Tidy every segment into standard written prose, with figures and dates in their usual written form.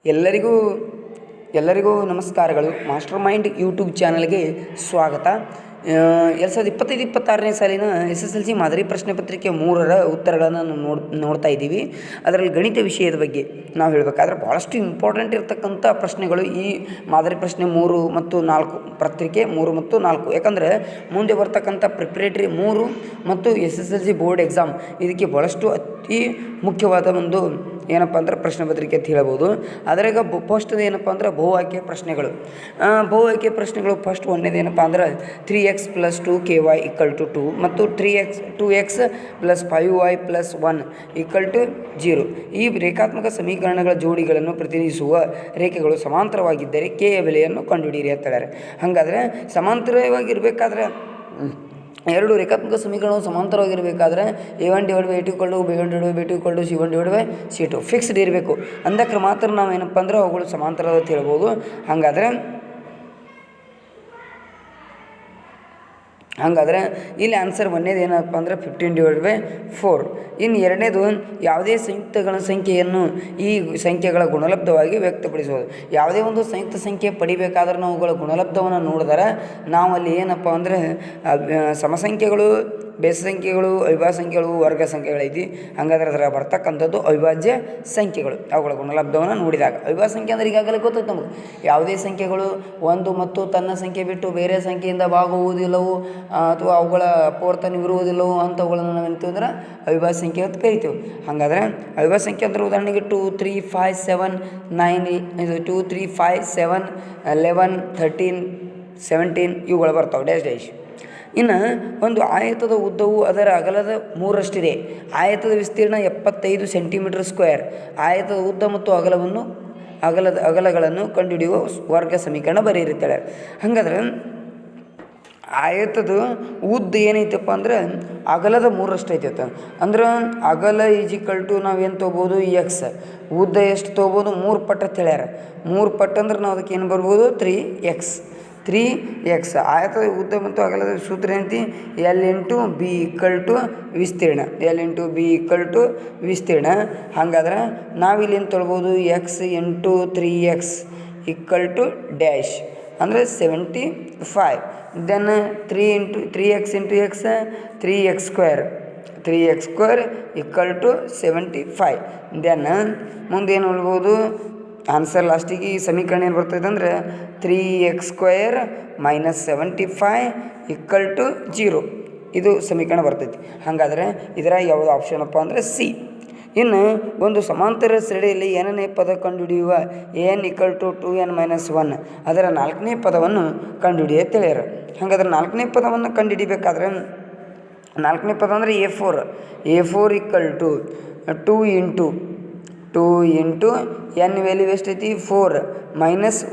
ಎಲ್ಲರಿಗೂ ಎಲ್ಲರಿಗೂ ನಮಸ್ಕಾರಗಳು. ಮಾಸ್ಟರ್ ಮೈಂಡ್ ಯೂಟ್ಯೂಬ್ ಚಾನಲ್ಗೆ ಸ್ವಾಗತ. 2025-26ನೇ ಸಾಲಿನ SSLC ಮಾದರಿ ಪ್ರಶ್ನೆ ಪತ್ರಿಕೆ 3ರ ಉತ್ತರಗಳನ್ನು ನೋಡ್ತಾ ಇದ್ದೀವಿ. ಅದರಲ್ಲಿ ಗಣಿತ ವಿಷಯದ ಬಗ್ಗೆ ನಾವು ಹೇಳಬೇಕಾದ್ರೆ ಭಾಳಷ್ಟು ಇಂಪಾರ್ಟೆಂಟ್ ಇರತಕ್ಕಂಥ ಪ್ರಶ್ನೆಗಳು ಈ ಮಾದರಿ ಪ್ರಶ್ನೆ 3 ಮತ್ತು 4 ಪತ್ರಿಕೆ 3 ಮತ್ತು 4. ಯಾಕಂದರೆ ಮುಂದೆ ಬರ್ತಕ್ಕಂಥ ಪ್ರಿಪ್ರೇಟರಿ 3 ಮತ್ತು SSLC ಬೋರ್ಡ್ ಎಕ್ಸಾಮ್ ಇದಕ್ಕೆ ಭಾಳಷ್ಟು ಅತಿ ಮುಖ್ಯವಾದ ಒಂದು ಏನಪ್ಪ ಅಂದ್ರೆ ಪ್ರಶ್ನೆ ಪತ್ರಿಕೆ ಅಂತ ಹೇಳ್ಬೋದು. ಅದ್ರಾಗ ಫಸ್ಟ್ದು ಏನಪ್ಪ ಅಂದ್ರೆ ಬಹು ಆಯ್ಕೆ ಪ್ರಶ್ನೆಗಳು. ಬಹು ಆಯ್ಕೆ ಪ್ರಶ್ನೆಗಳು ಫಸ್ಟ್ ಒಂದೇದು ಏನಪ್ಪ ಅಂದ್ರೆ 3x + 2ky = 2 ಮತ್ತು 2x + 5y + 1 = 0. ಈ ರೇಖಾತ್ಮಕ ಸಮೀಕರಣಗಳ ಜೋಡಿಗಳನ್ನು ಪ್ರತಿನಿಧಿಸುವ ರೇಖೆಗಳು ಸಮಾಂತರವಾಗಿದ್ದರೆ ಕೆ ಯ ಬೆಲೆಯನ್ನು ಕಂಡುಹಿಡಿಯಿರಿ ಅಂತ ಹೇಳ್ಯಾರೆ. ಹಾಗಾದರೆ ಸಮಾಂತರವಾಗಿರಬೇಕಾದ್ರೆ ಎರಡು ರೇಖಾತ್ಮಕ ಸಮೀಕರಣವು ಸಮಾಂತರವಾಗಿರಬೇಕಾದ್ರೆ a1 / a2 = b1 / b2 = c1 / c2 fixed ಇರಬೇಕು. ಅಂದಕ್ಕೆ ಮಾತ್ರ ನಾವು ಏನಪ್ಪ ಅಂದ್ರೆ ಅವುಗಳು ಸಮಾಂತರ ಅಂತ ಹೇಳ್ಬೋದು. ಹಾಗಾದರೆ ಇಲ್ಲಿ ಆನ್ಸರ್ ಒಂದೇದು ಏನಪ್ಪ ಅಂದ್ರೆ 15/4. ಇನ್ನು ಎರಡನೇದು ಯಾವುದೇ ಸಂಯುಕ್ತಗಳ ಸಂಖ್ಯೆಯನ್ನು ಈ ಸಂಖ್ಯೆಗಳ ಗುಣಲಬ್ಧವಾಗಿ ವ್ಯಕ್ತಪಡಿಸುವುದು. ಯಾವುದೇ ಒಂದು ಸಂಯುಕ್ತ ಸಂಖ್ಯೆ ಪಡಿಬೇಕಾದ್ರೆ ನಾವು ಅವುಗಳ ಗುಣಲಬ್ಧವನ್ನು ನೋಡಿದರೆ ನಾವು ಅಲ್ಲಿ ಏನಪ್ಪ ಅಂದರೆ ಸಮಸಂಖ್ಯೆಗಳು, ಬೇಸ ಸಂಖ್ಯೆಗಳು, ಅವಿಭಾಜ್ಯ ಸಂಖ್ಯೆಗಳು, ವರ್ಗ ಸಂಖ್ಯೆಗಳೈತಿ. ಹಾಗಾದ್ರೆ ಅದರ ಬರ್ತಕ್ಕಂಥದ್ದು ಅವಿಭಾಜ್ಯ ಸಂಖ್ಯೆಗಳು. ಅವುಗಳ ಗುಣಲಬ್ಧವನ್ನು ನೋಡಿದಾಗ ಅವಿಭಾಜ್ಯ ಸಂಖ್ಯೆ ಅಂದರೆ ಈಗಾಗಲೇ ಗೊತ್ತೈತೆ ನಮಗೆ. ಯಾವುದೇ ಸಂಖ್ಯೆಗಳು ಒಂದು ಮತ್ತು ತನ್ನ ಸಂಖ್ಯೆ ಬಿಟ್ಟು ಬೇರೆ ಸಂಖ್ಯೆಯಿಂದ ಭಾಗುವುದಿಲ್ಲವೋ ಅಥವಾ ಅವುಗಳ ಅಪವರ್ತನವಿರುವುದಿಲ್ಲವೋ ಅಂಥವುಗಳನ್ನು ನಾವು ಎಂತೀವಿ ಅಂದ್ರೆ ಅವಿಭಾಜ್ಯ ಸಂಖ್ಯೆ ಅಂತ ಕರಿತೀವಿ. ಹಾಗಾದರೆ ಅವಿಭಾಜ್ಯ ಸಂಖ್ಯೆ ಅಂದರೆ ಉದಾಹರಣೆಗೆ 2 3 5 7 9 2 3 5 7 11 13 17 ಇವುಗಳು ಬರ್ತಾವೆ ಡ್ಯಾಶ್. ಇನ್ನು ಒಂದು ಆಯತದ ಉದ್ದವು ಅದರ ಅಗಲದ 3ರಷ್ಟಿದೆ. ಆಯತದ ವಿಸ್ತೀರ್ಣ 75 ಸೆಂಟಿಮೀಟರ್². ಆಯತದ ಉದ್ದ ಮತ್ತು ಅಗಲಗಳನ್ನು ಕಂಡುಹಿಡಿಯುವ ವರ್ಗ ಸಮೀಕರಣ ಬರೆಯಿರುತ್ತಾಳೆ. ಹಾಗಾದ್ರೆ ಆಯತದ ಉದ್ದ ಏನೈತಪ್ಪ ಅಂದ್ರೆ ಅಗಲದ 3ರಷ್ಟು ಐತೈತೆ. ಅಂದ್ರೆ ಅಗಲ = ನಾವೇನು ತೊಗೋಬೋದು x. ಉದ್ದ ಎಷ್ಟು ತೊಗೋಬೋದು 3 ಪಟ್ಟು ಅಂತ ಹೇಳ್ಯಾರ. 3 ಪಟ್ಟು ಅಂದ್ರೆ ನಾವು ಅದಕ್ಕೆ ಏನು ಬರ್ಬೋದು 3x. ಆಯತದ ಉದ್ದ ಮತ್ತು ಅಗಲದ ಸೂತ್ರ ಏನೈತಿ L × B = ವಿಸ್ತೀರ್ಣ. L × B = ವಿಸ್ತೀರ್ಣ. ಹಾಗಾದ್ರೆ ನಾವಿಲ್ಲಿ ಏನು ತೊಳ್ಬೋದು x × 3x = ಡ್ಯಾಶ್ ಅಂದರೆ 75. Then 3x × x 3x² = 75. Then ಮುಂದೆ ಏನು ಹೇಳ್ಬೋದು ಆನ್ಸರ್ ಲಾಸ್ಟಿಗೆ ಈ ಸಮೀಕರಣ ಏನು ಬರ್ತೈತೆ ಅಂದರೆ 3x² - 75 = 0. ಇದು ಸಮೀಕರಣ ಬರ್ತೈತಿ. ಹಾಗಾದರೆ ಇದರ ಯಾವುದು ಆಪ್ಷನ್ ಅಪ್ಪ ಅಂದರೆ ಸಿ. ಇನ್ನು ಒಂದು ಸಮಾಂತರ ಸರಣಿಯಲ್ಲಿ ಏನನೇ ಪದ ಕಂಡುಹಿಡಿಯುವ n = 2n - 1 ಅದರ 4ನೇ ಪದವನ್ನು ಕಂಡುಹಿಡಿಯ ತಿಳಿಯರು. ಹಾಗಾದ್ರೆ 4ನೇ ಪದವನ್ನು ಕಂಡುಹಿಡಿಬೇಕಾದ್ರೆ 4ನೇ ಪದ ಅಂದರೆ a4 = 2 × n ವ್ಯಾಲ್ಯೂ ಎಷ್ಟೈತಿ 4 -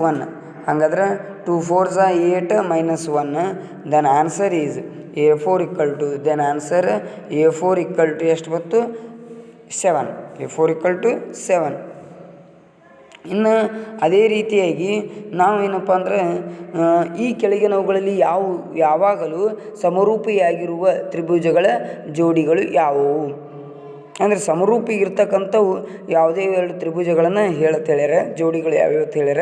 1. ಹಾಗಾದ್ರೆ 2 4s 8 - 1. Then answer is a4 = ಎಷ್ಟು ಬಂತು 7. a4 = 7. ಇನ್ನು ಅದೇ ರೀತಿಯಾಗಿ ನಾವು ಏನಪ್ಪ ಅಂದರೆ ಈ ಕೆಳಗಿನವುಗಳಲ್ಲಿ ಯಾವಾಗಲೂ ಸಮರೂಪಿಯಾಗಿರುವ ತ್ರಿಭುಜಗಳ ಜೋಡಿಗಳು ಯಾವುವು ಅಂದರೆ ಸಮರೂಪಿ ಇರ್ತಕ್ಕಂಥವು ಯಾವುದೇ 2 ತ್ರಿಭುಜಗಳನ್ನು ಹೇಳ್ಯಾರ. ಜೋಡಿಗಳು ಯಾವ್ಯಾವ ಅಂತ ಹೇಳ್ಯಾರ.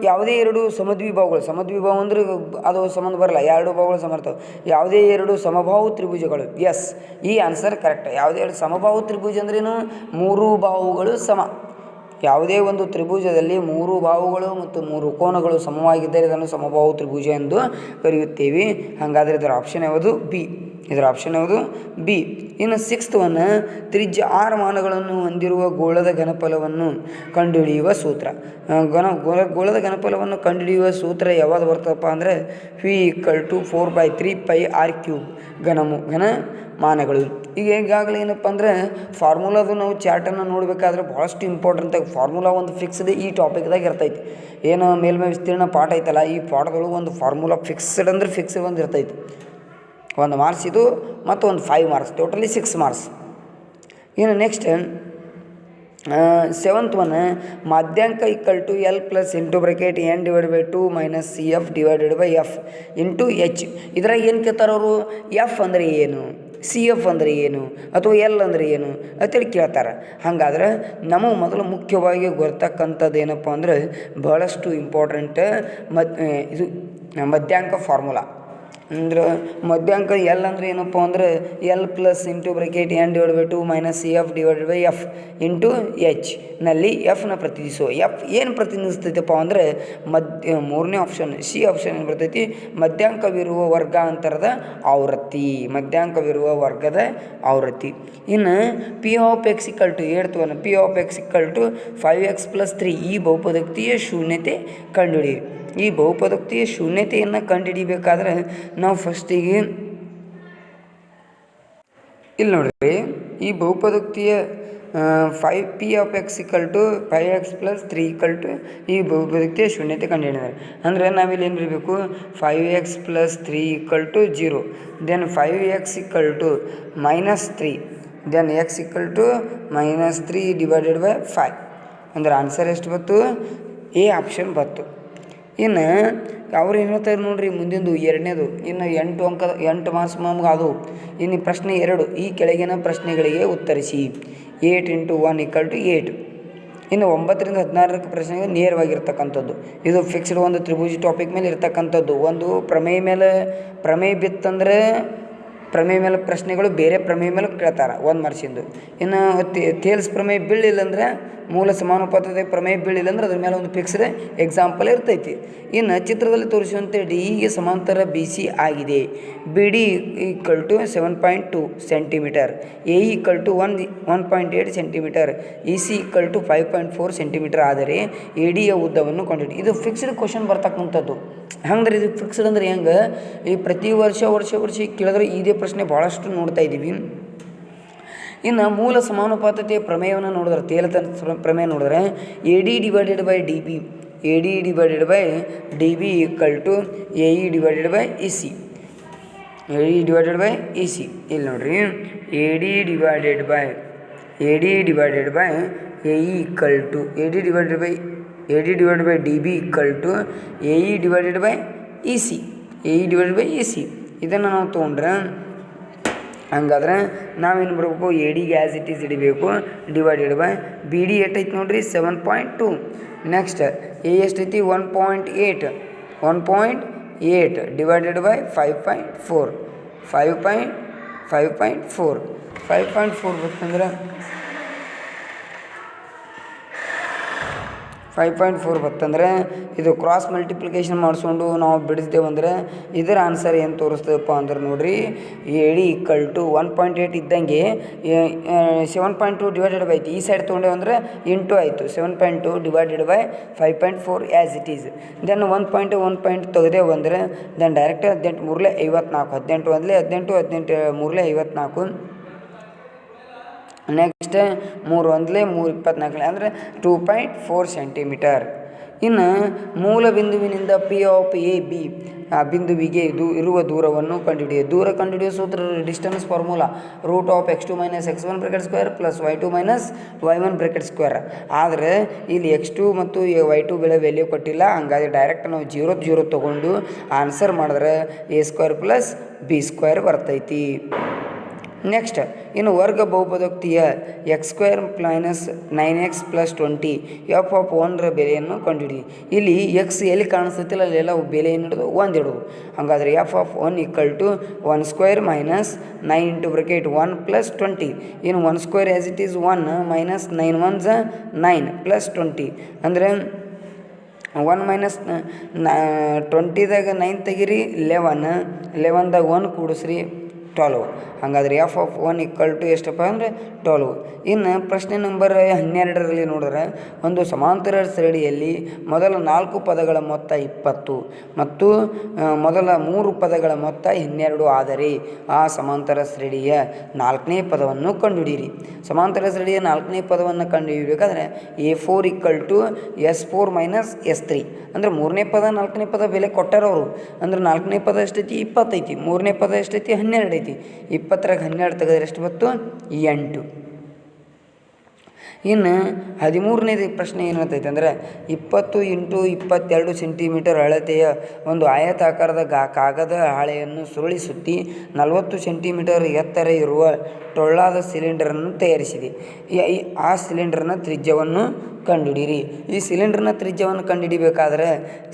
ಯಾವುದೇ 2 ಸಮದ್ವಿಭಾವ ಅಂದರೆ ಅದು ಸಂಬಂಧ ಬರಲ್ಲ. 2 ಭಾವಗಳು ಸಮ ಇರ್ತವೆ. ಯಾವುದೇ 2 ಸಮಬಾಹು ತ್ರಿಭುಜಗಳು. ಎಸ್, ಈ ಆನ್ಸರ್ ಕರೆಕ್ಟ್. ಯಾವುದೇ 2 ಸಮಬಾಹು ತ್ರಿಭುಜ ಅಂದ್ರೇನು 3 ಬಾಹುಗಳು ಸಮ. ಯಾವುದೇ ಒಂದು ತ್ರಿಭುಜದಲ್ಲಿ 3 ಬಾಹುಗಳು ಮತ್ತು 3 ಕೋನಗಳು ಸಮವಾಗಿದ್ದರೆ ಇದನ್ನು ಸಮಬಾಹು ತ್ರಿಭುಜ ಎಂದು ಕರೆಯುತ್ತೇವೆ. ಹಾಗಾದರೆ ಇದರ ಆಪ್ಷನ್ ಯಾವುದು ಬಿ. ಇನ್ನು 6th ಒನ್ ತ್ರಿಜ್ಯ 6 ಮಾನಗಳನ್ನು ಹೊಂದಿರುವ ಗೋಳದ ಘನಫಲವನ್ನು ಕಂಡುಹಿಡಿಯುವ ಸೂತ್ರ. ಗೋಳದ ಘನಫಲವನ್ನು ಕಂಡುಹಿಡಿಯುವ ಸೂತ್ರ ಯಾವುದು ಬರ್ತಪ್ಪ ಅಂದರೆ v = 4/3πr³ ಘನಮಾನಗಳು. ಈಗ ಈಗಾಗಲೇ ಏನಪ್ಪ ಅಂದರೆ ಫಾರ್ಮುಲಾದು ನಾವು ಚಾರ್ಟನ್ನು ನೋಡಬೇಕಾದ್ರೆ ಭಾಳಷ್ಟು ಇಂಪಾರ್ಟೆಂಟಾಗಿ ಫಾರ್ಮುಲಾ ಒಂದು ಫಿಕ್ಸ್ಡ್ ಈ ಟಾಪಿಕ್ದಾಗ ಇರ್ತೈತಿ. ಏನು ಮೇಲ್ಮೈ ವಿಸ್ತೀರ್ಣ ಪಾಠ ಐತಲ್ಲ, ಈ ಪಾಠದೊಳಗೆ ಒಂದು ಫಾರ್ಮುಲಾ ಫಿಕ್ಸ್ಡ್ ಅಂದ್ರೆ ಫಿಕ್ಸ್ಡ್ ಒಂದು ಇರ್ತೈತಿ. 1 ಮಾರ್ಕ್ಸ್ ಇದು ಮತ್ತು ಒಂದು 5 ಮಾರ್ಕ್ಸ್, ಟೋಟಲಿ 6 ಮಾರ್ಕ್ಸ್. ಇನ್ನು next 7th one ಮಾಧ್ಯಾಂಕ = L + n/2 - CF/f × h. ಇದ್ರಾಗ ಏನು ಕೇಳ್ತಾರೆ ಅವರು, ಎಫ್ ಅಂದರೆ ಏನು, ಸಿ ಎಫ್ ಅಂದರೆ ಏನು ಅಥವಾ ಎಲ್ ಅಂದರೆ ಏನು ಅಂತೇಳಿ ಕೇಳ್ತಾರೆ. ಹಾಗಾದ್ರೆ ನಮಗೆ ಮೊದಲು ಮುಖ್ಯವಾಗಿ ಗೊತ್ತಕ್ಕಂಥದ್ದು ಏನಪ್ಪ ಅಂದರೆ ಬಹಳಷ್ಟು ಇಂಪಾರ್ಟೆಂಟ್ ಇದು ಮಧ್ಯಾಂಕ ಫಾರ್ಮುಲಾ. ಅಂದ್ರೆ ಮಧ್ಯಾಂಕ ಎಲ್ ಅಂದರೆ ಏನಪ್ಪ ಅಂದರೆ L plus into bracket N divide by 2 minus C F divided by F into H ನಲ್ಲಿ ಎಫ್ನ ಪ್ರತಿನಿಧಿಸೋ. ಎಫ್ ಏನು ಪ್ರತಿನಿಧಿಸ್ತೈತಪ್ಪ ಅಂದರೆ ಮೂರನೇ ಆಪ್ಷನ್ ಸಿ ಆಪ್ಷನ್ ಏನು ಬರ್ತೈತಿ, ಮಧ್ಯಾಂಕವಿರುವ ವರ್ಗಾಂತರದ ಆವೃತ್ತಿ, ಮಧ್ಯಾಂಕವಿರುವ ವರ್ಗದ ಆವೃತ್ತಿ. ಇನ್ನು P of X equal to ಹೇಳ್ತೀವಲ್ಲ, P of X equal to 5x + 3 ಈ ಬಹುಪದೋಕ್ತಿಯ ಶೂನ್ಯತೆ ಕಂಡುಹಿಡಿಯಿರಿ. ಈ ಬಹುಪದೋಕ್ತಿಯ ಶೂನ್ಯತೆಯನ್ನು ಕಂಡುಹಿಡಿಬೇಕಾದ್ರೆ ನಾವು ಫಸ್ಟಿಗೆ ಇಲ್ಲಿ ನೋಡಿರಿ, ಈ ಬಹುಪದೋಕ್ತಿಯ P of X equal to 5x + 3 equal to ಈ ಬಹುಪದೋಕ್ತಿಯ ಶೂನ್ಯತೆ ಕಂಡುಹಿಡಿದಾರೆ. ಅಂದರೆ ನಾವಿಲ್ಲಿ ಏನು ಬರಬೇಕು, 5x + 3 equal to 0, then 5x equal to -3, then x equal to -3 divided by 5. ಅಂದ್ರೆ ಆನ್ಸರ್ ಎಷ್ಟು ಬಂತು, ಎ ಆಪ್ಷನ್ ಬಂತು. ಇನ್ನು ಅವ್ರು ಏನು ಹೇಳ್ತಾರೆ ನೋಡ್ರಿ, ಮುಂದಿಂದು ಎರಡನೇದು ಇನ್ನು 8 ಮಾರ್ಕ್ಸ್ ನಮ್ಗೆ ಅದು. ಇನ್ನು ಪ್ರಶ್ನೆ 2, ಈ ಕೆಳಗಿನ ಪ್ರಶ್ನೆಗಳಿಗೆ ಉತ್ತರಿಸಿ. 8 × 1 = 8. ಇನ್ನು 9 ರಿಂದ 16 ಪ್ರಶ್ನೆಗೆ ನೇರವಾಗಿರ್ತಕ್ಕಂಥದ್ದು. ಇದು ಫಿಕ್ಸ್ಡ್ ಒಂದು ತ್ರಿಭುಜ ಟಾಪಿಕ್ ಮೇಲೆ ಇರ್ತಕ್ಕಂಥದ್ದು. ಒಂದು ಪ್ರಮೇಯ ಬಿತ್ತಂದರೆ ಪ್ರಮೇಯ ಮೇಲೆ ಪ್ರಶ್ನೆಗಳು ಬೇರೆ ಪ್ರಮೇಯ ಮೇಲೆ ಕೇಳ್ತಾರೆ 1 ಮಾರ್ಕ್ಸಿಂದು. ಇನ್ನು ತೇಲ್ಸ್ ಪ್ರಮೇಯ ಬೀಳಿಲ್ಲ ಅಂದರೆ, ಮೂಲ ಸಮಾನುಪಾತದ ಪ್ರಮೇಯ ಬೀಳಿಲ್ಲ ಅಂದ್ರೆ ಅದ್ರ ಮೇಲೆ ಒಂದು ಫಿಕ್ಸ್ಡ್ ಎಕ್ಸಾಂಪಲ್ ಇರ್ತೈತಿ. ಇನ್ನು ಚಿತ್ರದಲ್ಲಿ ತೋರಿಸುವಂತೆ ಡಿ ಗೆ ಸಮಾಂತರ ಬಿ ಸಿ ಆಗಿದೆ. B D = 7.2 centimetre, A E = 1.8 centimetre, E C = 5.4 centimetre ಆದರೆ ಎ ಡಿಯ ಉದ್ದವನ್ನು ಕಂಡುಹಿಡಿ. ಇದು ಫಿಕ್ಸ್ಡ್ ಕ್ವಶನ್ ಬರ್ತಕ್ಕಂಥದ್ದು. ಹಂಗಂದ್ರೆ ಇದು ಫಿಕ್ಸ್ಡ್ ಅಂದ್ರೆ ಹೆಂಗೆ, ಈ ಪ್ರತಿ ವರ್ಷ ಕೇಳಿದ್ರೆ ಇದೇ ಪ್ರಶ್ನೆ ಭಾಳಷ್ಟು ನೋಡ್ತಾ ಇದ್ದೀವಿ. ಇನ್ನು ಮೂಲ ಸಮಾನುಪಾತತೆಯ ಪ್ರಮೇಯವನ್ನು ನೋಡಿದ್ರೆ, ತೇಲತನ ಪ್ರಮೇಯ ನೋಡಿದ್ರೆ A D divided by D B, A D divided by D B = A E divided by E C, A D divided by E C. ಇಲ್ಲಿ ನೋಡ್ರಿ, A D divided by A D divided by A E = A D divided by D B = A E divided by E C, A E divided by E C. ಇದನ್ನು ನಾವು ತೊಗೊಂಡ್ರೆ ಹಂಗಾದ್ರೆ ನಾವೇನು ಬರಬೇಕು, A ಡಿಗೆ as it is ಹಿಡಿಬೇಕು, divided by B D ಎಷ್ಟೈತಿ ನೋಡ್ರಿ 7.2. ನೆಕ್ಸ್ಟ್ ಎ ಎಷ್ಟೈತಿ 1.8 ಡಿವೈಡೆಡ್ ಬೈ 5.4 ಬರ್ತಂದ್ರೆ 5.4 ಬರ್ತಂದ್ರೆ ಇದು ಕ್ರಾಸ್ ಮಲ್ಟಿಪ್ಲಿಕೇಶನ್ ಮಾಡಿಸ್ಕೊಂಡು ನಾವು ಬಿಡಿಸ್ದೇವಂದ್ರೆ ಇದರ ಆನ್ಸರ್ ಏನು ತೋರಿಸ್ತದಪ್ಪ ಅಂದ್ರೆ ನೋಡಿರಿ, ಎ ಡಿ = 1.8 ಇದ್ದಂಗೆ 7.2 ಡಿವೈಡೆಡ್ ಬೈ ಈ ಸೈಡ್ ತೊಗೊಂಡೇವು ಅಂದರೆ ಇಂಟು ಆಯಿತು. 7.2 divided by 5.4 as it is. Then 1 ತೆಗೆದೇವು ಅಂದರೆ ದೆನ್ ಡೈರೆಕ್ಟ್ 18 3 54, 18 1 18, 18 3 54. ನೆಕ್ಸ್ಟ್ 3 1 3 24 ಅಂದರೆ 2.4 ಸೆಂಟಿಮೀಟರ್. ಇನ್ನು ಮೂಲ ಬಿಂದುವಿನಿಂದ ಪಿ ಆಫ್ ಎ ಬಿ ಆ ಬಿಂದುವಿಗೆ ಇರುವ ದೂರವನ್ನು ಕಂಡುಹಿಡಿಯುವ. ದೂರ ಕಂಡುಹಿಡಿಯುವ ಸೂತ್ರ distance formula √(x2 - x1) + y2 - y1). ಆದರೆ ಇಲ್ಲಿ x2 ಮತ್ತು y2 ವ್ಯಾಲ್ಯೂ ಕೊಟ್ಟಿಲ್ಲ. ಹಂಗಾಗಿ ಡೈರೆಕ್ಟ್ ನಾವು 0 ತೊಗೊಂಡು ಆನ್ಸರ್ ಮಾಡಿದ್ರೆ a² + b² ಬರ್ತೈತಿ. ನೆಕ್ಸ್ಟ್ ಇನ್ನು ವರ್ಗ ಬಹುಪದೋಕ್ತಿಯ x² - 9x + 20 f(1) ಬೆಲೆಯನ್ನು ಕಂಡುಹಿಡಿ. ಇಲ್ಲಿ ಎಕ್ಸ್ ಎಲ್ಲಿ ಕಾಣಿಸ್ತೈತಿಲ್ಲ ಅಲ್ಲೆಲ್ಲ ಬೆಲೆ ಏನು ಹಿಡಿದು 1 ಇಡೋದು. ಹಾಗಾದರೆ f(1) = 1² - 9 × 1 + 20. ಇನ್ನು 1² ಆ್ಯಸ್ ಇಟ್ ಈಸ್ 1 - 9 1s 9 + 20 ಅಂದರೆ 1 - 20ದಾಗ 9 ತೆಗಿರಿ 11, 11ದಾಗ 1 ಕೂಡಿಸ್ರಿ 12. ಹಾಗಾದರೆ f(1) = ಎಷ್ಟಪ್ಪ ಅಂದರೆ 12. ಇನ್ನು ಪ್ರಶ್ನೆ ನಂಬರ್ 12ರಲ್ಲಿ ನೋಡಿದ್ರೆ, ಒಂದು ಸಮಾಂತರ ಶ್ರೇಣಿಯಲ್ಲಿ ಮೊದಲ 4 ಪದಗಳ ಮೊತ್ತ 20 ಮತ್ತು ಮೊದಲ 3 ಪದಗಳ ಮೊತ್ತ 12 ಆದರೆ ಆ ಸಮಾಂತರ ಶ್ರೇಣಿಯ 4ನೇ ಪದವನ್ನು ಕಂಡುಹಿಡಿಯಿರಿ. ಸಮಾಂತರ ಶ್ರೇಣಿಯ 4ನೇ ಪದವನ್ನು ಕಂಡುಹಿಡಿಯಬೇಕಾದ್ರೆ a4 = s4 - s3 ಅಂದರೆ 3ನೇ ಪದ 4ನೇ ಪದ ಬೆಲೆ ಕೊಟ್ಟಾರವರು. ಅಂದ್ರೆ 4ನೇ ಪದ ಎಷ್ಟೈತಿ 20 ಐತಿ, 3ನೇ ಪದ ಎಷ್ಟೈತಿ 12 ಐತಿ. 20ರಾಗ 12 ತೆಗೆದ್ರೆ ಎಷ್ಟು ಬಂತು 8. ಇನ್ನು 13ನೇದು ಪ್ರಶ್ನೆ ಏನಂತೈತೆ ಅಂದರೆ 20 × 22 ಸೆಂಟಿಮೀಟರ್ ಅಳತೆಯ ಒಂದು ಆಯತಾಕಾರದ ಕಾಗದ ಹಾಳೆಯನ್ನು ಸುರುಳಿ ಸುತ್ತಿ 40 ಸೆಂಟಿಮೀಟರ್ ಎತ್ತರ ಇರುವ ಟೊಳ್ಳಾದ ಸಿಲಿಂಡರನ್ನು ತಯಾರಿಸಿದೆ. ಆ ಸಿಲಿಂಡರ್ನ ತ್ರಿಜ್ಯವನ್ನು ಕಂಡುಹಿಡಿಯಿರಿ. ಈ ಸಿಲಿಂಡರ್ನ ತ್ರಿಜ್ಯವನ್ನು ಕಂಡುಹಿಡಿಬೇಕಾದ್ರೆ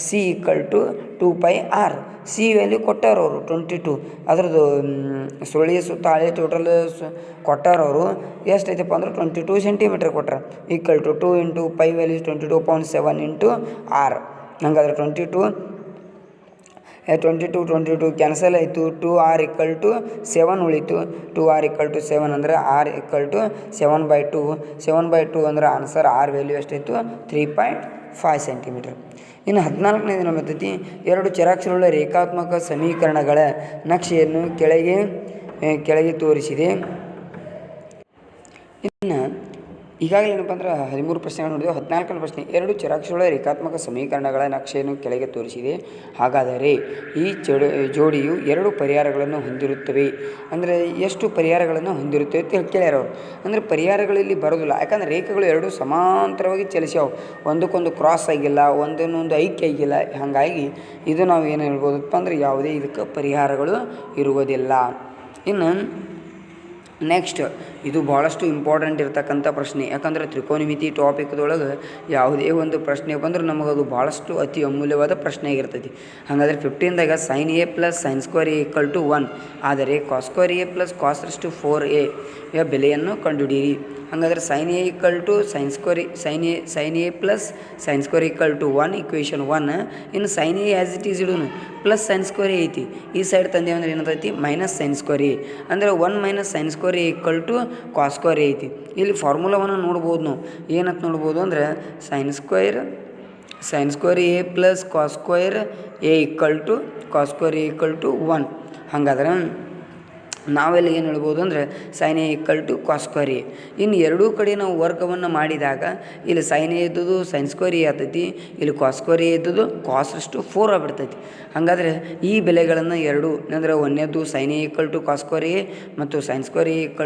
C = 2πr. ಸಿ ವ್ಯಾಲ್ಯೂ ಕೊಟ್ಟಾರವರು 22. ಅದರದ್ದು ಸುರುಳಿಯ ಸುತ್ತ ಹಾಳೆ ಟೋಟಲ್ ಕೊಟ್ಟಾರವರು ಎಷ್ಟೈತಪ್ಪ ಅಂದ್ರೆ 22 ಸೆಂಟಿಮೀಟರ್ ಕೊಟ್ಟಾರ. = 2 × π ವ್ಯಾಲ್ಯೂಸ್ 22.7 × r. ಹಂಗಾದ್ರೆ 22 ಕ್ಯಾನ್ಸಲ್ ಆಯಿತು. 2r = 7 ಉಳಿತು. 2r = 7 ಅಂದರೆ r = 7/2. 7/2 ಅಂದರೆ ಆನ್ಸರ್ r ವ್ಯಾಲ್ಯೂ ಎಷ್ಟಾಯಿತು 3.5 ಸೆಂಟಿಮೀಟರ್. ಇನ್ನು 14ನೇದು ಏನು ಬರ್ತೈತಿ, 2 ಚರಾಕ್ಷರಗಳ ರೇಖಾತ್ಮಕ ಸಮೀಕರಣಗಳ ನಕ್ಷೆಯನ್ನು ಕೆಳಗೆ ತೋರಿಸಿದೆ. ಇನ್ನು ಈಗಾಗಲೇ ಏನಪ್ಪ ಅಂದ್ರೆ 13 ಪ್ರಶ್ನೆಗಳು ನೋಡಿದೆವು. 14ನೇ ಪ್ರಶ್ನೆ, 2 ಚರಾಕ್ಷರಗಳ ರೇಖಾತ್ಮಕ ಸಮೀಕರಣಗಳ ನಕ್ಷೆಯನ್ನು ಕೆಳಗೆ ತೋರಿಸಿದೆ. ಹಾಗಾದರೆ ಈ ಜೋಡಿಯು 2 ಪರಿಹಾರಗಳನ್ನು ಹೊಂದಿರುತ್ತವೆ. ಅಂದರೆ ಎಷ್ಟು ಪರಿಹಾರಗಳನ್ನು ಹೊಂದಿರುತ್ತವೆ ಅಂತ ಕೇಳ್ಯಾರವರು. ಅಂದರೆ ಪರಿಹಾರಗಳಲ್ಲಿ ಬರೋದಿಲ್ಲ, ಯಾಕಂದರೆ ರೇಖೆಗಳು 2 ಸಮಾಂತರವಾಗಿ ಚಲಿಸ್ಯಾವು, ಒಂದಕ್ಕೊಂದು ಕ್ರಾಸ್ ಆಗಿಲ್ಲ, ಒಂದನ್ನೊಂದು ಐಕ್ಯ ಆಗಿಲ್ಲ. ಹಾಗಾಗಿ ಇದು ನಾವು ಏನು ಹೇಳ್ಬೋದಪ್ಪ ಅಂದರೆ ಯಾವುದೇ ಇದಕ್ಕೆ ಪರಿಹಾರಗಳು ಇರುವುದಿಲ್ಲ. ಇನ್ನು ನೆಕ್ಸ್ಟ್, ಇದು ಭಾಳಷ್ಟು ಇಂಪಾರ್ಟೆಂಟ್ ಇರ್ತಕ್ಕಂಥ ಪ್ರಶ್ನೆ. ಯಾಕಂದರೆ ತ್ರಿಕೋನಮಿತಿ ಟಾಪಿಕ್ದೊಳಗೆ ಯಾವುದೇ ಒಂದು ಪ್ರಶ್ನೆ ಬಂದ್ರೆ ನಮಗದು ಭಾಳಷ್ಟು ಅತಿ ಅಮೂಲ್ಯವಾದ ಪ್ರಶ್ನೆ ಆಗಿರ್ತೈತಿ. ಹಾಗಾದರೆ 15ದಾಗ sin a + sin² = 1, ಆದರೆ cos² a + cos⁴a ಯ ಬೆಲೆಯನ್ನು ಕಂಡುಹಿಡಿಯಿರಿ. ಹಾಗಾದರೆ sin a + sin² = 1 ಇಕ್ವೇಷನ್ 1. ಇನ್ನು sin a as it is ಇಡೋನು, ಪ್ಲಸ್ sin² ಐತಿ, ಈ ಸೈಡ್ ತಂದೆ ಅಂದರೆ ಏನಂತೈತಿ -sin²a. ಅಂದರೆ 1 - sin² = cos² ಐತಿ. ಇಲ್ಲಿ ಫಾರ್ಮುಲಾವನ್ನು ನೋಡ್ಬೋದು ನಾವು. ಏನಂತ ನೋಡ್ಬೋದು ಅಂದರೆ sin² a + cos² = 1. ಹಾಗಾದ್ರೆ ನಾವೆಲ್ಲ ಏನು ಹೇಳ್ಬೋದು ಅಂದರೆ sin a = cos²a. ಇನ್ನು ಎರಡೂ ಕಡೆ ನಾವು ವರ್ಗವನ್ನು ಮಾಡಿದಾಗ ಇಲ್ಲಿ sin a ಇದ್ದದ್ದು sin² ಆಗ್ತೈತಿ, ಇಲ್ಲಿ cos² ಇದ್ದದ್ದು cos⁴ ಆಗ್ಬಿಡ್ತೈತಿ. ಹಾಗಾದರೆ ಈ ಬೆಲೆಗಳನ್ನು ಎರಡು ಅಂದರೆ ಒಂದನೇದು sin a = cos² ಮತ್ತು sin² =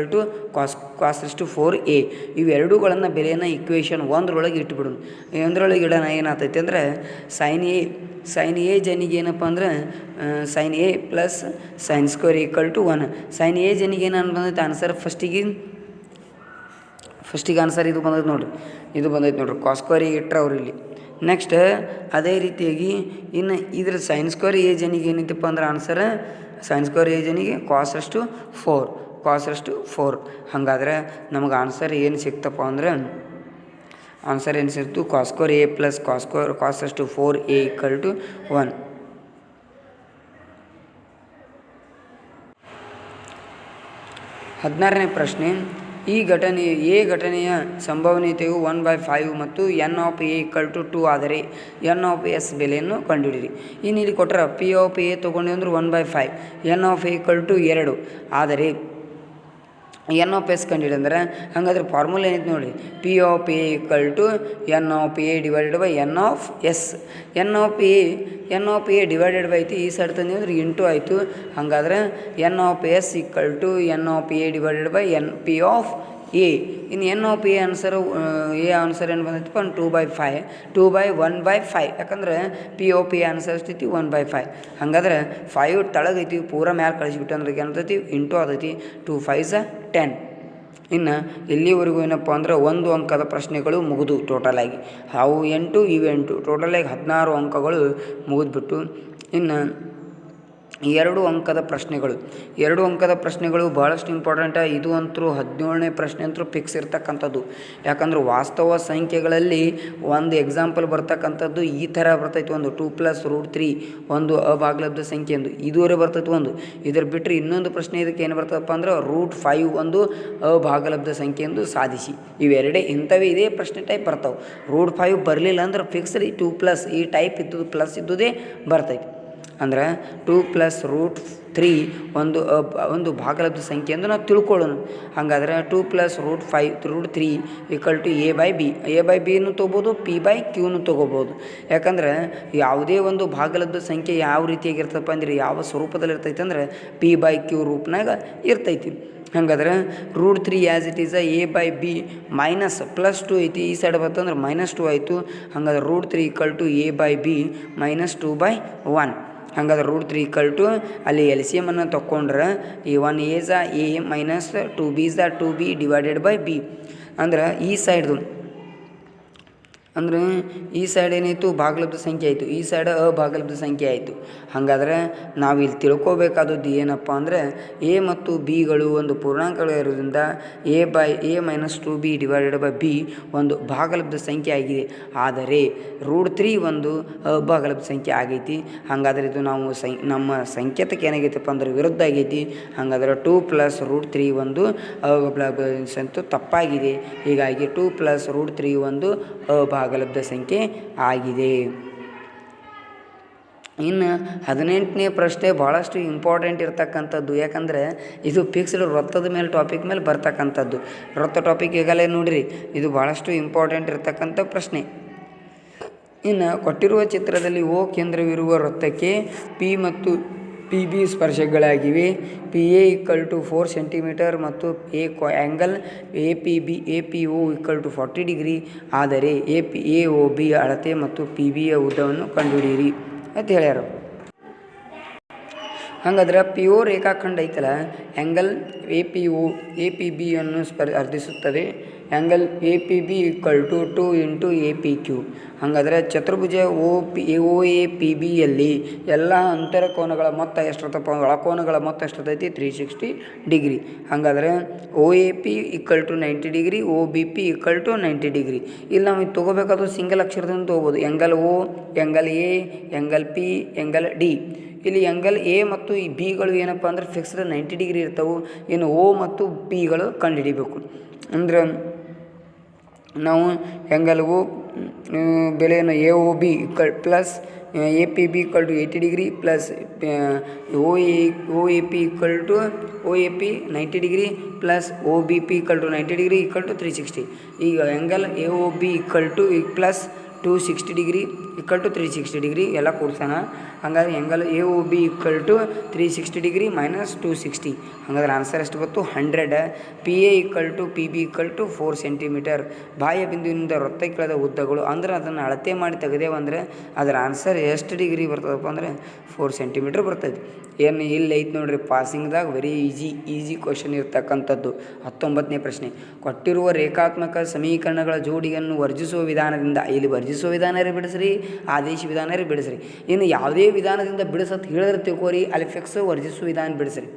cos⁴a ಇವೆರಡೂಗಳನ್ನು ಬೆಲೆಯನ್ನು ಇಕ್ವೇಷನ್ 1 ಇಟ್ಬಿಡೋಣ. ಒಂದರೊಳಗೆ ಇಡೋಣ ಏನಾಗ್ತೈತಿ ಅಂದರೆ sin a ಜನಿಗೆ ಏನಪ್ಪ ಅಂದ್ರೆ sin a + sin² = 1. sin a ಜನಿಗೆ ಏನು ಬಂದೈತೆ ಆನ್ಸರ್, ಫಸ್ಟಿಗೆ ಆನ್ಸರ್ ಇದು ಬಂದೈತೆ ನೋಡಿರಿ, ಇದು ಬಂದೈತೆ ನೋಡಿರಿ, cos² ಇಟ್ಟರೆ ಅವ್ರು ಇಲ್ಲಿ. ನೆಕ್ಸ್ಟ್ ಅದೇ ರೀತಿಯಾಗಿ ಇನ್ನು ಇದ್ರ sin² a ಜನಿಗೆ ಏನೈತಪ್ಪ ಅಂದ್ರೆ ಆನ್ಸರ್, sin² a ಜನಿಗೆ cos⁴. ಹಾಗಾದ್ರೆ ನಮಗೆ ಆನ್ಸರ್ ಏನು ಸಿಕ್ತಪ್ಪ ಅಂದ್ರೆ ಆನ್ಸರ್ ಏನು ಸಿಕ್ತು, cos² a + cos⁴a = 1. 16ನೇ ಪ್ರಶ್ನೆ, ಎ ಘಟನೆಯ ಸಂಭವನೀಯತೆಯು 1/5 ಮತ್ತು n(a) = 2 ಆದರೆ n(s) ಬೆಲೆಯನ್ನು ಕಂಡುಹಿಡಿಯಿರಿ. ಇನ್ನು ಇಲ್ಲಿ ಕೊಟ್ಟರೆ p(a) ತೊಗೊಂಡು ಅಂದ್ರೆ 1/5, n(a) = 2 ಆದರೆ n(s) ಕಂಡುಹಿಡಿದ್ರೆ ಹಾಗಾದ್ರೆ ಫಾರ್ಮುಲಾ ಏನೈತೆ ನೋಡಿ, p(a) = n(a)/n(s). n(a) divided by ಐತಿ, ಈ ಸೈಡ್ ತಂದು ಅಂದ್ರೆ ಇಂಟು ಆಯಿತು. ಹಾಗಾದ್ರೆ n(s) = n(a)/p(a). ಇನ್ನು n(a) ಆನ್ಸರ್ ಏನು ಬಂದೈತಪ್ಪ 2/1/5. ಯಾಕಂದ್ರೆ p(a) ಆನ್ಸರ್ ಎಷ್ಟೈತಿ 1/5. ಹಾಗಾದ್ರೆ 5 ತಳಗೈತಿ, ಪೂರ ಮ್ಯಾಲೆ ಕಳಿಸ್ಬಿಟ್ಟು ಅಂದ್ರೆ ಏನಂತೈತಿ ಇಂಟು ಆದೈತಿ. 2 5 10. ಇನ್ನು ಇಲ್ಲಿವರೆಗೂ ಏನಪ್ಪ ಅಂದ್ರೆ 1 ಅಂಕದ ಪ್ರಶ್ನೆಗಳು ಮುಗಿದು ಟೋಟಲಾಗಿ, ಅವು 8 ಇವು 8 ಟೋಟಲಾಗಿ 16 ಅಂಕಗಳು ಮುಗಿದ್ಬಿಟ್ಟು. ಇನ್ನು 2 ಅಂಕದ ಪ್ರಶ್ನೆಗಳು ಭಾಳಷ್ಟು ಇಂಪಾರ್ಟೆಂಟ. ಇದು ಅಂತೂ 17ನೇ ಪ್ರಶ್ನೆ ಅಂತೂ ಫಿಕ್ಸ್ ಇರ್ತಕ್ಕಂಥದ್ದು. ಯಾಕಂದ್ರೆ ವಾಸ್ತವ ಸಂಖ್ಯೆಗಳಲ್ಲಿ ಒಂದು ಎಕ್ಸಾಂಪಲ್ ಬರ್ತಕ್ಕಂಥದ್ದು ಈ ಥರ ಬರ್ತೈತಿ, ಒಂದು 2 + √3, ಒಂದು ಅಭಾಗಲಬ್ಧ ಸಂಖ್ಯೆ ಎಂದು ಇದುವರೆ ಬರ್ತೈತಿ ಒಂದು. ಇದರ ಬಿಟ್ಟರೆ ಇನ್ನೊಂದು ಪ್ರಶ್ನೆ ಇದಕ್ಕೆ ಏನು ಬರ್ತದಪ್ಪ ಅಂದ್ರೆ √5 ಒಂದು ಅಭಾಗಲಬ್ಧ ಸಂಖ್ಯೆ ಎಂದು ಸಾಧಿಸಿ. ಇವೆರಡೇ ಇಂಥವೇ ಇದೇ ಪ್ರಶ್ನೆ ಟೈಪ್ ಬರ್ತಾವೆ. √5 ಬರಲಿಲ್ಲ ಅಂದ್ರೆ ಫಿಕ್ಸ್ಡ್ 2+ ಈ ಟೈಪ್ ಇದ್ದದ್ದು ಪ್ಲಸ್ ಇದ್ದುದೇ ಬರ್ತೈತಿ. ಅಂದ್ರೆ 2 + √3 ಒಂದು ಭಾಗಲಬ್ಧ ಸಂಖ್ಯೆ ಎಂದು ನಾವು ತಿಳ್ಕೊಳ್ಳೋಣ. ಹಾಗಾದ್ರೆ 2 + √3 = a/b ತೊಗೋಬೋದು, p/q ತೊಗೋಬೋದು. ಯಾಕಂದ್ರೆ ಯಾವುದೇ ಒಂದು ಭಾಗಲಬ್ಧ ಸಂಖ್ಯೆ ಯಾವ ರೀತಿಯಾಗಿರ್ತಪ್ಪ ಅಂದ್ರೆ ಯಾವ ಸ್ವರೂಪದಲ್ಲಿ ಇರ್ತೈತೆ ಅಂದರೆ p/q ರೂಪನಾಗ ಇರ್ತೈತಿ. ಹಂಗಾದ್ರೆ √3 as it is a/b minus +2 ಐತಿ, ಈ ಸೈಡ್ ಬರ್ತಂದ್ರೆ -2 ಆಯಿತು. ಹಂಗಾದ್ರೆ √3 = a/b -2/1. ಹಂಗಾದ್ರೆ √3 ಅಲ್ಲಿ LCM ಅನ್ನು ತಗೊಂಡ್ರೆ ಈ 1 a a minus 2b 2b divided by b. ಅಂದ್ರೆ ಈ ಸೈಡ್ ಏನಾಯಿತು, ಭಾಗಲಬ್ಧ ಸಂಖ್ಯೆ ಆಯಿತು, ಈ ಸೈಡ್ ಅಭಾಗಲಬ್ಧ ಸಂಖ್ಯೆ ಆಯಿತು. ಹಾಗಾದ್ರೆ ನಾವು ಇಲ್ಲಿ ತಿಳ್ಕೊಬೇಕಾದದ್ದು ಏನಪ್ಪ ಅಂದರೆ ಎ ಮತ್ತು ಬಿಗಳು ಒಂದು ಪೂರ್ಣಾಂಕಗಳು ಇರೋದ್ರಿಂದ a minus 2b divided by b ಒಂದು ಭಾಗಲಬ್ಧ ಸಂಖ್ಯೆ ಆಗಿದೆ. ಆದರೆ √3 ಒಂದು ಅಭಾಗಲಬ್ಧ ಸಂಖ್ಯೆ ಆಗೈತಿ. ಹಾಗಾದರೆ ಇದು ನಾವು ನಮ್ಮ ಸಂಕೇತಕ್ಕೆ ಏನಾಗೈತಪ್ಪ ಅಂದ್ರೆ ವಿರುದ್ಧ ಆಗೈತಿ. ಹಾಗಾದ್ರೆ 2 + √3 ಒಂದು ಅಭಾಗಲಬ್ಧ ಸಂಖ್ಯೆ ತಪ್ಪಾಗಿದೆ. ಹೀಗಾಗಿ 2 + √3 ಒಂದು ಅಭಾಗಲಬ್ಧ ಸಂಖ್ಯೆ ಆಗಿದೆ. ಇನ್ನು 18ನೇ ಪ್ರಶ್ನೆ ಭಾಳಷ್ಟು ಇಂಪಾರ್ಟೆಂಟ್ ಇರ್ತಕ್ಕಂಥದ್ದು. ಯಾಕಂದರೆ ಇದು ಫಿಕ್ಸ್ಡ್ ವೃತ್ತದ ಮೇಲೆ ಟಾಪಿಕ್ ಮೇಲೆ ಬರ್ತಕ್ಕಂಥದ್ದು. ವೃತ್ತ ಟಾಪಿಕ್ ಈಗಲೇ ನೋಡಿರಿ, ಇದು ಭಾಳಷ್ಟು ಇಂಪಾರ್ಟೆಂಟ್ ಇರ್ತಕ್ಕಂಥ ಪ್ರಶ್ನೆ. ಇನ್ನು ಕೊಟ್ಟಿರುವ ಚಿತ್ರದಲ್ಲಿ ಓ ಕೇಂದ್ರವಿರುವ ವೃತ್ತಕ್ಕೆ ಪಿ ಮತ್ತು PB ಸ್ಪರ್ಶಕಗಳಾಗಿವೆ. PA = 4 ಸೆಂಟಿಮೀಟರ್ ಮತ್ತು ಆ್ಯಂಗಲ್ APO = 40 ಡಿಗ್ರಿ. ಆದರೆ AOB ಅಳತೆ ಮತ್ತು PBಯ ಉದ್ದವನ್ನು ಕಂಡುಹಿಡಿಯಿರಿ ಅಂತ ಹೇಳ್ಯಾರ. ಹಾಗಾದ್ರೆ PO ರೇಖಾಖಂಡ ಐತಲ್ಲ, ಆ್ಯಂಗಲ್ APB ಸ್ಪರ್ಧಿಸುತ್ತದೆ. Angle APB = 2 × APQ. ಹಾಗಾದರೆ ಚತುರ್ಭುಜ OAPBಯಲ್ಲಿ ಎಲ್ಲ ಅಂತರ ಕೋನಗಳ ಮೊತ್ತ ಎಷ್ಟಿರ್ತಪ್ಪ, ಒಳಕೋನಗಳ ಮೊತ್ತ ಎಷ್ಟಿರ್ತೈತಿ, 360 ಡಿಗ್ರಿ. ಹಾಗಾದರೆ OAP = 90 ಡಿಗ್ರಿ, OBP = 90 ಡಿಗ್ರಿ. ಇಲ್ಲಿ ನಾವು ಇದು ತೊಗೋಬೇಕಾದ್ರೂ ಸಿಂಗಲ್ ಅಕ್ಷರದಿಂದ ತೊಗೋಬೋದು. Angle O, angle A, angle P, angle D. ಇಲ್ಲಿ ಆ್ಯಂಗಲ್ ಎ ಮತ್ತು ಈ ಬಿಗಳು ಏನಪ್ಪ ಅಂದ್ರೆ ಫಿಕ್ಸ್ಡ್ 90 ಡಿಗ್ರಿ ಇರ್ತವೆ. ಇನ್ನು O ಮತ್ತು Pಗಳು ಕಂಡುಹಿಡಿಬೇಕು. ಅಂದ್ರೆ ನಾವು ಆ್ಯಂಗಲ್ O ಬೆಲೆಯನ್ನು AOB plus APB = 80 degree plus OAP 90 degree plus OBP = 90 degree = 360. ಈಗ angle AOB plus 260 degree = 360 degree ಎಲ್ಲ ಕೂಡ್ಸೋಣ. ಹಾಗಾದ್ರೆ ಆ್ಯಂಗಲ್ AOB = 360 ಡಿಗ್ರಿ ಮೈನಸ್ 260. ಹಾಗಾದ್ರೆ ಆನ್ಸರ್ ಎಷ್ಟು ಬಂತು, 100. PA = PB = 4 centimetre. ಬಾಹ್ಯ ಬಿಂದುವಿನಿಂದ ವೃತ್ತಕ್ಕಿಳಿದ ಉದ್ದಗಳು ಅಂದ್ರೆ ಅದನ್ನು ಅಳತೆ ಮಾಡಿ ತೆಗೆದೇವಂದರೆ ಅದರ ಆನ್ಸರ್ ಎಷ್ಟು ಡಿಗ್ರಿ ಬರ್ತದಪ್ಪ ಅಂದರೆ 4 ಸೆಂಟಿಮೀಟರ್ ಬರ್ತದೆ. ಏನು ಇಲ್ಲಿ ಐತೆ ನೋಡ್ರಿ, ಪಾಸಿಂಗ್ದಾಗ ವೆರಿ ಈಸಿ ಕ್ವಶನ್ ಇರ್ತಕ್ಕಂಥದ್ದು. 19ನೇ ಪ್ರಶ್ನೆ, ಕೊಟ್ಟಿರುವ ರೇಖಾತ್ಮಕ ಸಮೀಕರಣಗಳ ಜೋಡಿಯನ್ನು ವರ್ಜಿಸುವ ವಿಧಾನದಿಂದ, ಇಲ್ಲಿ ವರ್ಜಿಸುವ ವಿಧಾನ ಬಿಡಿಸ್ರಿ, ಆದೇಶ ವಿಧಾನ ಬಿಡಿಸ್ರಿ. ಇನ್ನು ಯಾವುದೇ ವಿಧಾನದಿಂದ ಬಿಡಿಸತ್ ಹೇಳಿದ್ರೆ ತಿಳ್ಕೋರಿ, ಅಲ್ಲಿ ಫಿಕ್ಸ್ ವರ್ಜಿಸುವ ವಿಧಾನ ಬಿಡಿಸ್ರಿ.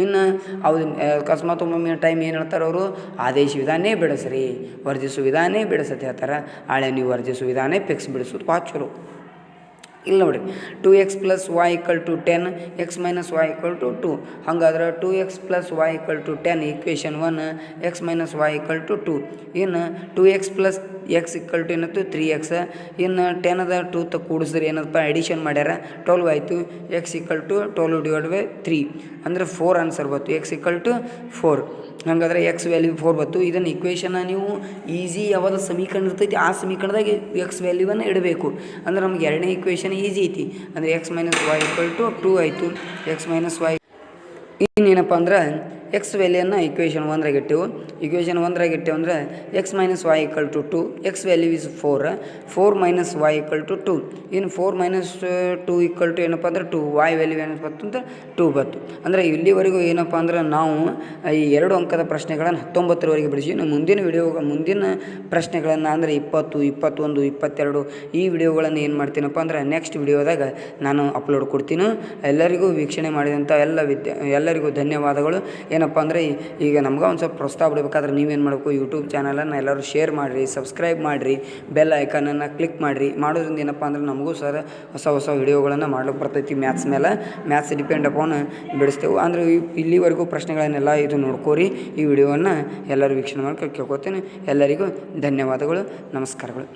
ಇನ್ನು ಅವ್ರು ಅಕಸ್ಮಾತ್ ಒಮ್ಮೊಮ್ಮೆ ಟೈಮ್ ಏನು ಹೇಳ್ತಾರೆ ಅವರು, ಆದೇಶ ವಿಧಾನೇ ಬಿಡಿಸ್ರಿ, ವರ್ಜಿಸುವ ವಿಧಾನೇ ಬಿಡಿಸತ್ತೆ ಹೇಳ್ತಾರೆ. ಹಳೆ ನೀವು ವರ್ಜಿಸುವ ವಿಧಾನೇ ಫಿಕ್ಸ್ ಬಿಡಿಸೋದು ಭಾಳ ಚಲೋ. ಇಲ್ಲಿ ನೋಡಿರಿ, 2x + y = 10, x - y = 2. ಹಾಗಾದ್ರೆ 2x + y = 10 equation 1, x - y = 2. ಇನ್ನು 2x + x = ಏನತ್ತು 3x. ಇನ್ನು 10 ಅದ 2 ಕೂಡಿಸಿದ್ರೆ ಏನಪ್ಪ ಎಡಿಷನ್ ಮಾಡ್ಯಾರ 12 ಆಯಿತು. x = 12/3 ಅಂದರೆ 4 ಆನ್ಸರ್ ಬಂತು. x = 4. ಹಾಗಾದ್ರೆ x ವ್ಯಾಲ್ಯೂ 4 ಬಂತು. ಇದನ್ನು ಈಕ್ವೇಷನ್ನ ನೀವು ಈಸಿ ಯಾವ್ದು ಸಮೀಕರಣ ಇರ್ತೈತಿ ಆ ಸಮೀಕರಣದಾಗ x ವ್ಯಾಲ್ಯೂವನ್ನು ಇಡಬೇಕು. ಅಂದ್ರೆ ನಮ್ಗೆ ಎರಡನೇ ಈಕ್ವೇಷನ್ ಈಸಿ ಐತಿ. ಅಂದರೆ x - y = 2 ಆಯಿತು. x - y ಇನ್ನೇನಪ್ಪ ಅಂದ್ರೆ ಎಕ್ಸ್ ವ್ಯಾಲ್ಯೂನ ಈಕ್ವೇಷನ್ 1ರಾಗ ಇಟ್ಟೆವು. ಈಕ್ವೇಷನ್ 1ರಾಗ ಇಟ್ಟೆವು ಅಂದರೆ x - y = 2, X value is 4, 4 - y = 2. ಇನ್ನು 4 - 2 = ಏನಪ್ಪ ಅಂದ್ರೆ 2, y ವ್ಯಾಲ್ಯೂ ಏನಪ್ಪ ಅಂತಂದ್ರೆ 2 ಬಂತು. ಅಂದರೆ ಇಲ್ಲಿವರೆಗೂ ಏನಪ್ಪ ಅಂದ್ರೆ ನಾವು ಈ 2 ಅಂಕದ ಪ್ರಶ್ನೆಗಳನ್ನು 19ರವರೆಗೆ ಬಿಡಿಸಿ. ಮುಂದಿನ ಪ್ರಶ್ನೆಗಳನ್ನು ಅಂದರೆ 20, 21, 22 ಈ ವಿಡಿಯೋಗಳನ್ನು ಏನು ಮಾಡ್ತೀನಪ್ಪ ಅಂದ್ರೆ ನೆಕ್ಸ್ಟ್ ವಿಡಿಯೋದಾಗ ನಾನು ಅಪ್ಲೋಡ್ ಕೊಡ್ತೀನಿ. ಎಲ್ಲರಿಗೂ ವೀಕ್ಷಣೆ ಮಾಡಿದಂಥ ಎಲ್ಲರಿಗೂ ಧನ್ಯವಾದಗಳು. ಏನಪ್ಪ ಅಂದರೆ ಈಗ ನಮ್ಗೆ ಒಂದು ಸ್ವಲ್ಪ ಪ್ರೋತ್ಸಾಹ ಬಿಡಬೇಕಾದ್ರೆ ನೀವೇನು ಮಾಡಬೇಕು, ಯೂಟ್ಯೂಬ್ ಚಾನಲನ್ನು ಎಲ್ಲರೂ ಶೇರ್ ಮಾಡಿರಿ, ಸಬ್ಸ್ಕ್ರೈಬ್ ಮಾಡಿರಿ, ಬೆಲ್ ಐಕನನ್ನು ಕ್ಲಿಕ್ ಮಾಡಿರಿ. ಮಾಡೋದ್ರಿಂದ ಏನಪ್ಪ ಅಂದ್ರೆ ನಮಗೂ ಸರ್ ಹೊಸ ವಿಡಿಯೋಗಳನ್ನು ಮಾಡ್ಲಿಕ್ಕೆ ಬರ್ತೈತಿ. ಮ್ಯಾಥ್ಸ್ ಡಿಪೆಂಡ್ ಅಪಾನ್ ಬಿಡಿಸ್ತೇವೆ. ಅಂದರೆ ಇಲ್ಲಿವರೆಗೂ ಪ್ರಶ್ನೆಗಳನ್ನೆಲ್ಲ ಇದು ನೋಡ್ಕೋರಿ. ಈ ವಿಡಿಯೋವನ್ನು ಎಲ್ಲರೂ ವೀಕ್ಷಣೆ ಮಾಡಿ ಕೇಳ್ಕೊತೀನಿ. ಎಲ್ಲರಿಗೂ ಧನ್ಯವಾದಗಳು, ನಮಸ್ಕಾರಗಳು.